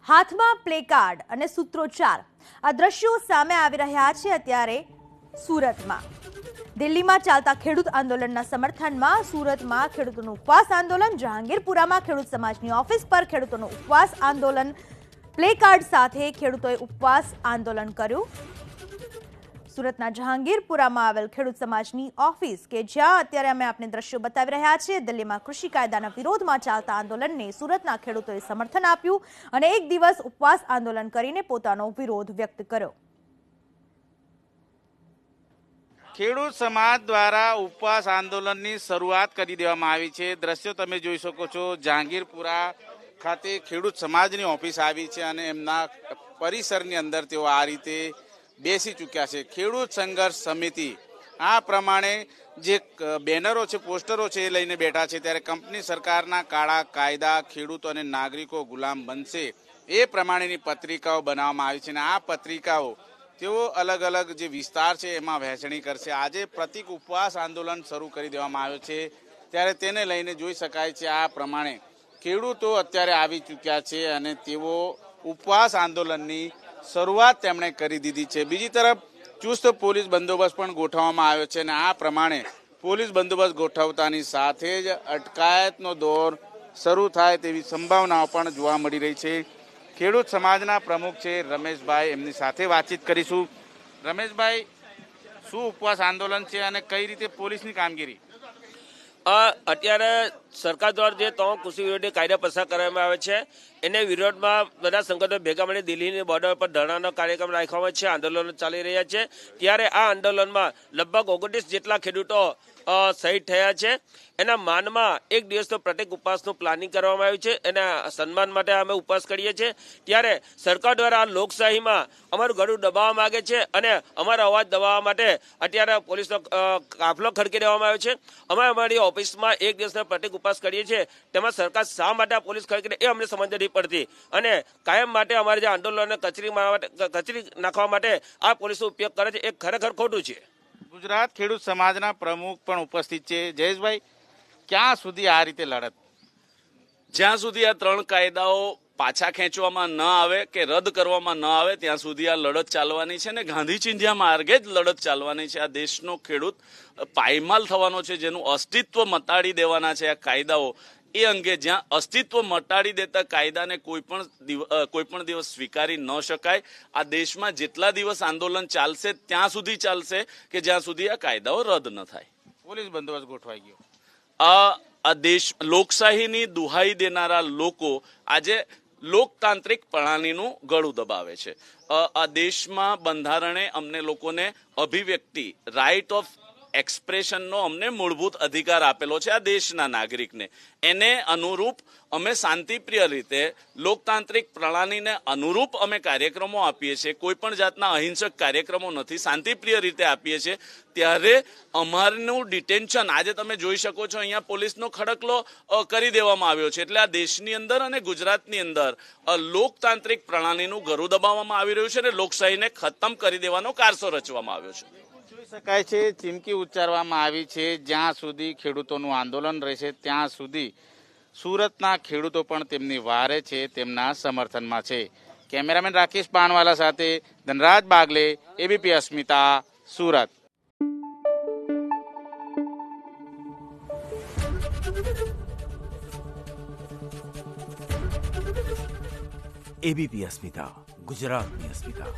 હાથમાં પ્લેકાર્ડ અને સૂત્રોચ્ચાર આ દ્રશ્યો સામે આવી રહ્યા છે અત્યારે સુરતમાં। દિલ્હીમાં ચાલતા ખેડૂત આંદોલનના સમર્થનમાં સુરતમાં ખેડૂતોનું ઉપવાસ આંદોલન, જહાંગીરપુરામાં ખેડૂત સમાજની ઓફિસ પર ખેડૂતોનું ઉપવાસ આંદોલન, પ્લેકાર્ડ સાથે ખેડૂતોએ ઉપવાસ આંદોલન કર્યું। સુરતના જહાંગીરપુરામાં આવેલ ખેડૂત સમાજની ઓફિસ કે જ્યાં અત્યારે અમે આપને દ્રશ્યો બતાવી રહ્યા છીએ, દિલ્હીમાં કૃષિ કાયદાના વિરોધમાં ચાલતા આંદોલનને સુરતના ખેડૂતોએ સમર્થન આપ્યું અને એક દિવસ ઉપવાસ આંદોલન કરીને પોતાનો વિરોધ વ્યક્ત કર્યો। ખેડૂત સમાજ દ્વારા ઉપવાસ આંદોલનની શરૂઆત કરી દેવામાં આવી છે। દ્રશ્યો તમે જોઈ શકો છો, જહાંગીરપુરા ખાતે ખેડૂત સમાજની ઓફિસ આવી છે અને એમના પરિસરની અંદર તેઓ આ રીતે બેસી ચૂક્યા છે। ખેડૂત સંઘર્ષ સમિતિ આ પ્રમાણે જે બેનરો છે, પોસ્ટરો છે એ લઈને બેઠા છે। ત્યારે કંપની સરકારના કાળા કાયદા ખેડૂતો અને નાગરિકો ગુલામ બનશે એ પ્રમાણેની પત્રિકાઓ બનાવવામાં આવી છે અને આ પત્રિકાઓ તેઓ અલગ અલગ જે વિસ્તાર છે એમાં વહેંચણી કરશે। આજે પ્રતિક ઉપવાસ આંદોલન શરૂ કરી દેવામાં આવ્યો છે, ત્યારે તેને લઈને જોઈ શકાય છે આ પ્રમાણે ખેડૂતો અત્યારે આવી ચૂક્યા છે અને તેઓ ઉપવાસ આંદોલનની શરૂઆત તેમણે કરી દીધી છે। બીજી તરફ ચુસ્ત પોલીસ બંદોબસ્ત પણ ગોઠવવામાં આવ્યો છે અને આ પ્રમાણે પોલીસ બંદોબસ્ત ગોઠવતાની સાથે જ અટકાયતનો દોર શરૂ થાય તેવી સંભાવનાઓ પણ જોવા મળી રહી છે। ખેડૂત સમાજના પ્રમુખ છે રમેશભાઈ, એમની સાથે વાતચીત કરીશું। રમેશભાઈ, શું ઉપવાસ આંદોલન છે અને કઈ રીતે પોલીસની કામગીરી? અત્યારે સરકાર દ્વારા જે 3 કૃષિ વિરોધી કાયદા પસાર કરવામાં આવે છે એને વિરોધમાં બધા સંગઠનો ભેગા મળી દિલ્હીની બોર્ડર પર ધરણાનો કાર્યક્રમ રાખવામાં છે, આંદોલનો ચાલી રહ્યા છે। ત્યારે આ આંદોલનમાં લગભગ 29 જેટલા ખેડૂતો શહીદ થયા છે। એના માનમાં એક દિવસનો પ્રત્યેક ઉપવાસનું પ્લાનિંગ કરવામાં આવ્યું છે। એના સન્માન માટે અમે ઉપવાસ કરીએ છીએ। ત્યારે સરકાર દ્વારા આ લોકશાહીમાં અમારું ગળું દબાવવા માંગે છે અને અમારો અવાજ દબાવવા માટે અત્યારે પોલીસનો કાફલો ખડકી દેવામાં આવ્યો છે। અમે અમારી ઓફિસમાં એક દિવસનો પ્રત્યેક ઉપવાસ કરીએ છીએ, તેમાં સરકાર શા માટે આ પોલીસ ખડકી એ અમને સમજ નથી પડતી અને કાયમ માટે અમારે જે આંદોલનને કચરી નાખવા માટે આ પોલીસનો ઉપયોગ કરે છે એ ખરેખર ખોટું છે। ગુજરાત ખેડૂત સમાજના પ્રમુખ પણ ઉપસ્થિત છે। જયેશભાઈ, ક્યાં સુધી આ રીતે લડત? જ્યાં સુધી આ 3 કાયદાઓ પાછા ખેંચવામાં ન આવે કે રદ કરવામાં ન આવે ત્યાં સુધી આ લડત ચાલવાની છે ને ગાંધી ચિંધ્યા માર્ગે જ લડત ચાલવાની છે। આ દેશનો ખેડૂત પાયમાલ થવાનો છે, જેનું અસ્તિત્વ મટાડી દેવાના છે આ કાયદાઓ। એ અંગે જ્યાં અસ્તિત્વ મટાડી દેતા કાયદાને કોઈ પણ દિવસ સ્વીકારી ન શકાય। આ દેશમાં જેટલા દિવસ આંદોલન ચાલશે ત્યાં સુધી ચાલશે કે જ્યાં સુધી આ કાયદાઓ રદ ન થાય। પોલીસ બંદોબસ્ત ગોઠવાઈ ગયો। આ દેશ લોકશાહીની દુહાઈ દેનારા લોકો આજે લોકતાંત્રિક પ્રણાલીનું ગળું દબાવે છે। આ દેશમાં બંધારણે અમને લોકોને અભિવ્યક્તિ, રાઇટ ઓફ એક્સપ્રેશનનો અમને મૂળભૂત અધિકાર આપેલો છે આ દેશના નાગરિકને। એને અનુરૂપ અમે શાંતિપ્રિય રીતે લોકતાંત્રિક પ્રણાલીને અનુરૂપ અમે કાર્યક્રમો આપીએ છીએ। કોઈ પણ જાતના અહિંસક કાર્યક્રમો નથી, શાંતિપ્રિય રીતે આપીએ છીએ। ત્યારે અમારનું ડિટેન્શન આજે તમે જોઈ શકો છો, અહીંયા પોલીસનો ખડકલો કરી દેવામાં આવ્યો છે। એટલે આ દેશની અંદર અને ગુજરાતની અંદર લોકતાંત્રિક પ્રણાલીનું ગળું દબાવવામાં આવી રહ્યું છે અને લોકશાહીને ખતમ કરી દેવાનો કારસો રચવામાં આવ્યો છે। શકાય છે ચીમકી ઉચ્ચારવામાં આવી છે, જ્યાં સુધી ખેડૂતોનું આંદોલન રહેશે ત્યાં સુધી સુરતના ખેડૂતો પણ તેમની વારે છે, તેમના સમર્થનમાં છે। કેમેરામેન રાકેશ પાનવાલા સાથે ધનરાજ બાગલે, એબીપી અસ્મિતા, સુરત। એબીપી અસ્મિતા, ગુજરાતની અસ્મિતા।